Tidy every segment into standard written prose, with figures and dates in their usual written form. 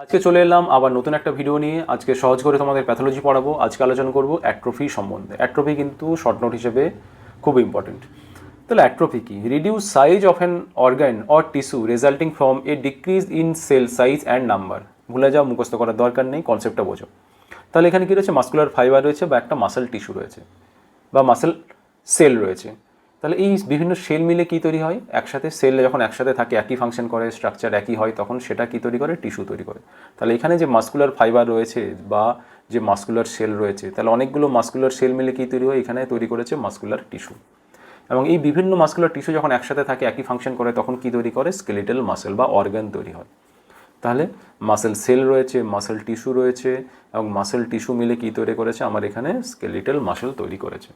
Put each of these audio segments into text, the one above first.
আজকে চলে এলাম আবার নতুন একটা ভিডিও নিয়ে। আজকে সহজ করে তোমাদের প্যাথোলজি পড়াবো। আজকে আলোচনা করব অ্যাট্রফি সম্বন্ধে। অ্যাট্রফি কিন্তু শর্ট নোট হিসেবে খুব ইম্পর্টেন্ট। তাহলে অ্যাট্রফি কি? Reduce size of an organ or tissue resulting from a decrease in cell size and number. ভুলে যাও, মুখস্থ করার দরকার নেই, কনসেপ্টটা বোঝো। তাহলে এখানে কী রয়েছে? মাস্কুলার ফাইবার রয়েছে বা একটা মাসেল টিস্যু রয়েছে বা মাসেল সেল রয়েছে। তাহলে এই বিভিন্ন সেল মিলে কী তৈরি হয়? একসাথে সেল যখন একসাথে থাকে, একই ফাংশন করে, স্ট্রাকচার একই হয়, তখন সেটা কী তৈরি করে? টিস্যু তৈরি করে। তাহলে এখানে যে মাস্কুলার ফাইবার রয়েছে বা যে মাস্কুলার সেল রয়েছে, তাহলে অনেকগুলো মাস্কুলার সেল মিলে কী তৈরি হয়? এখানে তৈরি করেছে মাস্কুলার টিস্যু। এবং এই বিভিন্ন মাস্কুলার টিস্যু যখন একসাথে থাকে, একই ফাংশন করে, তখন কী তৈরি করে? স্কেলিটাল মাসেল বা অর্গান তৈরি হয়। তাহলে মাসেল সেল রয়েছে, মাসেল টিস্যু রয়েছে, এবং মাসেল টিস্যু মিলে কী তৈরি করেছে? আমার এখানে স্কেলিটাল মাসেল তৈরি করেছে।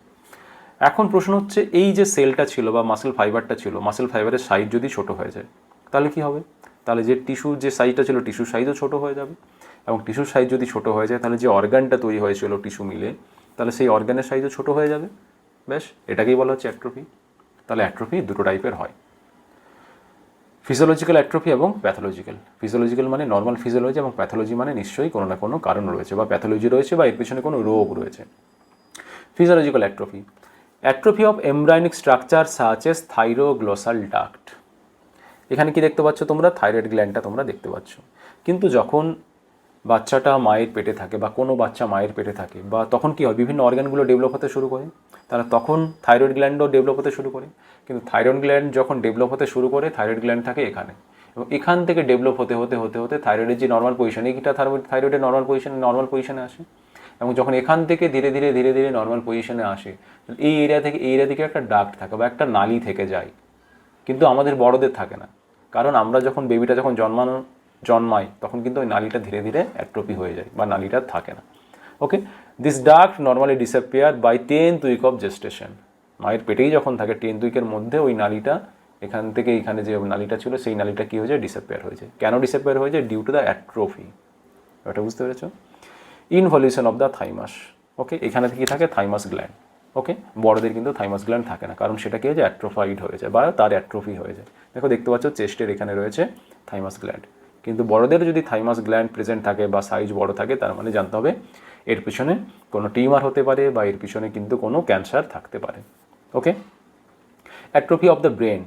এখন প্রশ্ন হচ্ছে, এই যে সেলটা ছিল বা মাসেল ফাইবারটা ছিল, মাসেল ফাইবারের সাইজ যদি ছোট হয়ে যায় তাহলে কি হবে? তাহলে যে টিস্যুর যে সাইজটা ছিল, টিস্যুর সাইজও ছোট হয়ে যাবে। এবং টিস্যুর সাইজ যদি ছোট হয়ে যায়, তাহলে যে অর্গানটা তৈরি হয়েছিল টিস্যু মিলে, তাহলে সেই অর্গানের সাইজও ছোট হয়ে যাবে। বেশ, এটাকেই বলা হচ্ছে অ্যাট্রফি। তাহলে অ্যাট্রফি দুটো টাইপের হয়, ফিজিওলজিক্যাল অ্যাট্রফি এবং প্যাথোলজিক্যাল। ফিজিওলজিক্যাল মানে নর্মাল ফিজিওলজি, এবং প্যাথোলজি মানে নিশ্চয়ই কোনো না কোনো কারণ রয়েছে বা প্যাথোলজি রয়েছে বা এর পিছনে কোনো রোগ রয়েছে। Physiological atrophy, atrophy of embryonic structure such as thyroglossal duct. এখানে কি দেখতে পাচ্ছ তোমরা? থাইরয়েড গ্ল্যান্ডটা তোমরা দেখতে পাচ্ছ। কিন্তু যখন বাচ্চাটা মায়ের পেটে থাকে বা কোনো বাচ্চা মায়ের পেটে থাকে, বা তখন কী হয়? বিভিন্ন অর্গানগুলো ডেভেলপ হতে শুরু করে, তাহলে তখন থাইরয়েড গ্ল্যান্ডও ডেভেলপ হতে শুরু করে। কিন্তু থাইরয়েড গ্ল্যান্ড যখন ডেভেলপ হতে শুরু করে, থাইরয়েড গ্ল্যান্ড থাকে এখানে, এবং এখান থেকে ডেভেলপ হতে হতে হতে হতে থাইরয়েডের যে নর্মাল পজিশন, এইটা থাইরয়েডের নর্মাল পজিশনে আসে। এবং যখন এখান থেকে ধীরে ধীরে ধীরে ধীরে নর্মাল পজিশনে আসে, এই এরিয়া থেকে একটা ডাক্ট থাকে বা একটা নালী থেকে যায়। কিন্তু আমাদের বড়দের থাকে না, কারণ আমরা যখন বেবিটা যখন জন্মায় তখন কিন্তু ওই নালীটা ধীরে ধীরে অ্যাট্রফি হয়ে যায় বা নালীটা থাকে না। Okay, this duct normally disappear by 10th week of gestation. মায়ের পেটেই যখন থাকে 10th উইকের মধ্যে ওই নালীটা এখান থেকে এইখানে যে নালীটা ছিল, সেই নালীটা কী হয়ে যায়? ডিসঅ্যাপিয়ার হয়ে যায়। কেন ডিসঅ্যাপিয়ার হয়ে যায়? Due to the atrophy. ওটা বুঝতে পেরেছো? Involution of the thymus. Okay, এখানে কি থাকে? Thymus gland. ওকে, বড়দের কিন্তু থাইমাস গ্ল্যান্ড থাকে না, কারণ সেটা কি হয়ে যায়? অ্যাট্রোফাইড হয়ে যায় বা তার অ্যাট্রফি হয়ে যায়। দেখো, দেখতে পাচ্ছ চেস্টের এখানে রয়েছে থাইমাস গ্ল্যান্ড। কিন্তু বড়দের যদি থাইমাস গ্ল্যান্ড প্রেজেন্ট থাকে বা সাইজ বড় থাকে, তার মানে জানতে হবে এর পিছনে কোনো টিউমার হতে পারে বা এর পিছনে কিন্তু কোনো ক্যান্সার থাকতে পারে। ওকে, অ্যাট্রফি অফ দ্য ব্রেন।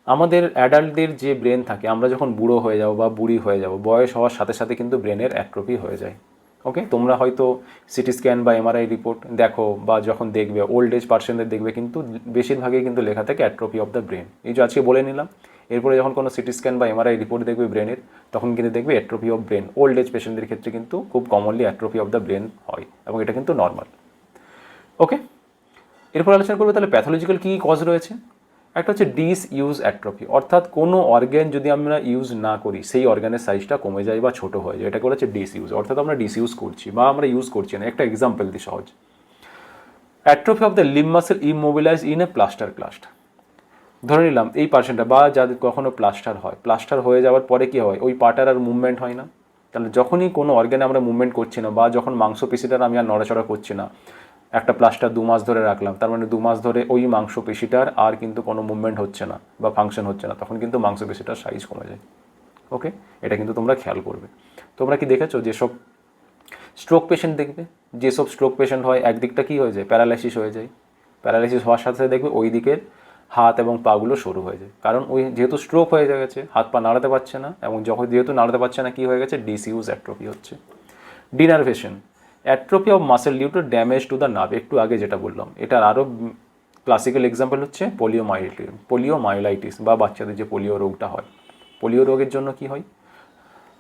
আমাদের অ্যাডাল্টদের যে ব্রেন থাকে, আমরা যখন বুড়ো হয়ে যাব বা বুড়ি হয়ে যাব, বয়স হওয়ার সাথে সাথে কিন্তু ব্রেনের অ্যাট্রফি হয়ে যায়। ওকে, তোমরা হয়তো সিটি স্ক্যান বা এমআরআই রিপোর্ট দেখো বা যখন দেখবে ওল্ড এজ পার্সনদের দেখবে, কিন্তু বেশিরভাগই কিন্তু লেখা থাকে অ্যাট্রফি অফ দ্য ব্রেন। এই যে আজকে বলে নিলাম, এরপরে যখন কোনো সিটি স্ক্যান বা এমআরআই রিপোর্ট দেখবে ব্রেনের, তখন কিন্তু দেখবে atrophy of brain. Old age পেশেন্টদের ক্ষেত্রে কিন্তু খুব commonly atrophy of the brain হয়, এবং এটা কিন্তু নর্মাল। ওকে, এরপর আলোচনা করবে তাহলে প্যাথোলজিক্যাল কী কজ রয়েছে। একটা হচ্ছে ডিস ইউজ অ্যাট্রফি, অর্থাৎ কোনো অর্গ্যান যদি আমরা ইউজ না করি, সেই অর্গ্যানের সাইজটা কমে যায় বা ছোটো হয়ে যায়, এটাকে বলা হচ্ছে ডিস ইউজ। অর্থাৎ আমরা ডিস ইউজ করছি বা আমরা ইউজ করছি না। একটা এক্সাম্পল দিই সহজ, atrophy of the limb muscle immobilize in a plaster cast. ধরে নিলাম এই পার্সেন্টটা বা যাদের কখনো প্লাস্টার হয়, প্লাস্টার হয়ে যাওয়ার পরে কী হয়? ওই পাটার আর মুভমেন্ট হয় না। তাহলে যখনই কোনো অর্গ্যানে আমরা মুভমেন্ট করছি না, বা যখন মাংসপেশিটার আমি আর নড়াচড়া করছি না, একটা প্লাস্টার 2 মাস ধরে রাখলাম, তার মানে 2 মাস ধরে ওই মাংসপেশিটার আর কিন্তু কোনো মুভমেন্ট হচ্ছে না বা ফাংশন হচ্ছে না, তখন কিন্তু মাংসপেশিটার সাইজ কমে যায়। ওকে, এটা কিন্তু তোমরা খেয়াল করবে। তোমরা কি দেখেছো যেসব স্ট্রোক পেশেন্ট দেখবে, যেসব স্ট্রোক পেশেন্ট হয় একদিকটা কী হয়ে যায়? প্যারালাইসিস হয়ে যায়। প্যারালাইসিস হওয়ার সাথে সাথে দেখবে ওই দিকের হাত এবং পাগুলো সরু হয়ে যায়, কারণ ওই যেহেতু স্ট্রোক হয়ে গেছে, হাত পা নাড়াতে পারছে না, এবং যখন যেহেতু নাড়াতে পারছে না, কী হয়ে গেছে? ডিসইউজ অ্যাট্রফি হচ্ছে। Denervation, atrophy of muscle due to damage to the nerve. একটু আগে যেটা বললাম, এটার আরও ক্লাসিক্যাল এক্সাম্পল হচ্ছে পোলিওমাইলাইটিস বা বাচ্চাদের যে পোলিও রোগটা হয়। পোলিও রোগের জন্য কি হয়?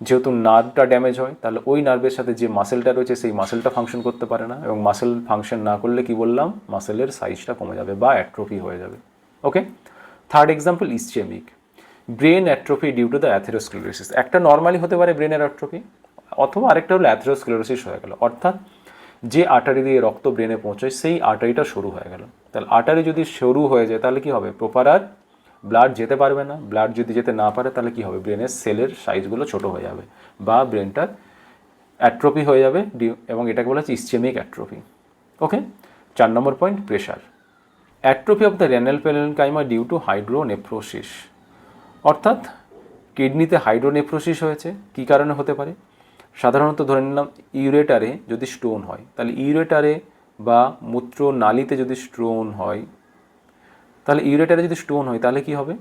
যেহেতু নার্ভটা ড্যামেজ হয়, তাহলে ওই নার্ভের সাথে যে মাসেলটা রয়েছে, সেই মাসেলটা ফাংশন করতে পারে না, এবং মাসেল ফাংশন না করলে কি বললাম? মাসেলের সাইজটা কমে যাবে বা অ্যাট্রফি হয়ে যাবে। Okay, third example ischaemic, brain atrophy due to the atherosclerosis. একটা নর্মালি হতে পারে ব্রেনের অ্যাট্রফি, অথবা আরেকটা হলো অ্যাথেরোস্ক্লেরোসিস হয়ে গেল, অর্থাৎ যে আর্টারি দিয়ে রক্ত ব্রেনে পৌঁছায়, সেই আর্টারিটা সরু হয়ে গেল। তাহলে আর্টারি যদি সরু হয়ে যায়, তাহলে কী হবে? প্রপার আর ব্লাড যেতে পারবে না। ব্লাড যদি যেতে না পারে, তাহলে কী হবে? ব্রেনের সেলের সাইজগুলো ছোটো হয়ে যাবে বা ব্রেনটার অ্যাট্রফি হয়ে যাবে, এবং এটাকে বলা হচ্ছে ইসচেমিক অ্যাট্রফি। ওকে, 4 নম্বর point, pressure. Atrophy of the renal parenchyma due to hydronephrosis, অর্থাৎ কিডনিতে হাইড্রোনেফ্রোসিস হয়েছে, কী কারণে হতে পারে? সাধারণত ধরে নিলাম ইউরেটারে যদি স্টোন হয়, তাহলে ইউরেটারে বা মূত্র নালীতে যদি স্টোন হয়, তাহলে ইউরেটারে যদি স্টোন হয় তাহলে কী হবে?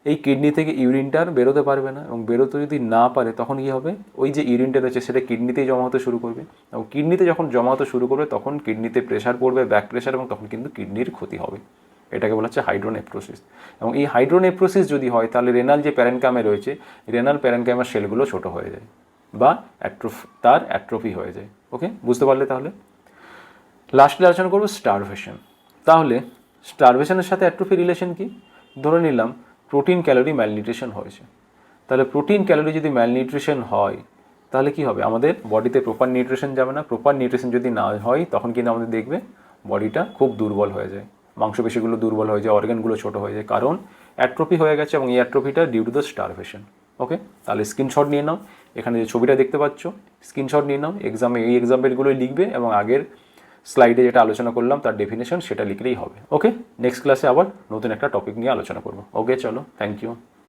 এই কিডনি থেকে ইউরিনটা আর বেরোতে পারবে না, এবং বেরোতে যদি না পারে তখন কী হবে? ওই যে ইউরিনটা রয়েছে সেটা কিডনিতেই জমা হতে শুরু করবে, এবং কিডনিতে যখন জমা হতে শুরু করবে তখন কিডনিতে প্রেশার পড়বে, ব্যাক প্রেশার, এবং তখন কিন্তু কিডনির ক্ষতি হবে। এটাকে বলা হচ্ছে হাইড্রোনেফ্রোসিস। এবং এই হাইড্রোনেফ্রোসিস যদি হয় তাহলে রেনাল যে প্যারেনকামে রয়েছে, রেনাল প্যারেনকামের সেলগুলো ছোটো হয়ে যায় বা তার অ্যাট্রোফি হয়ে যায়। ওকে, বুঝতে পারলে? তাহলে লাস্টে আলোচনা করবো স্টারভেশন। তাহলে স্টারভেশনের সাথে অ্যাট্রোফি রিলেশন কি? ধরে নিলাম প্রোটিন ক্যালোরি ম্যালনিউট্রিশন হয়েছে, তাহলে প্রোটিন ক্যালোরি যদি ম্যালনিউট্রিশন হয় তাহলে কি হবে? আমাদের বডিতে প্রপার নিউট্রিশন যাবে না। প্রপার নিউট্রিশন যদি না হয় তখন কিন্তু আমাদের দেখবে বডিটা খুব দুর্বল হয়ে যায়, মাংসপেশিগুলো দুর্বল হয়ে যায়, অর্গানগুলো ছোটো হয়ে যায়, কারণ অ্যাট্রোফি হয়ে গেছে, এবং এই অ্যাট্রোফিটা ডিউ টু দ্য স্টারভেশন। ওকে, তাহলে স্ক্রিনশট নিয়ে নাও, এখানে যে ছবিটা দেখতে পাচ্ছ স্ক্রিনশট নিয়ে নাও, এক্সামে এই এক্সাম্পলগুলোই লিখবে এবং আগের স্লাইডে যেটা আলোচনা করলাম তার ডেফিনেশন সেটা লিখলেই হবে। ওকে, নেক্সট ক্লাসে আবার নতুন একটা টপিক নিয়ে আলোচনা করবো। ওকে, চলো, থ্যাংক ইউ।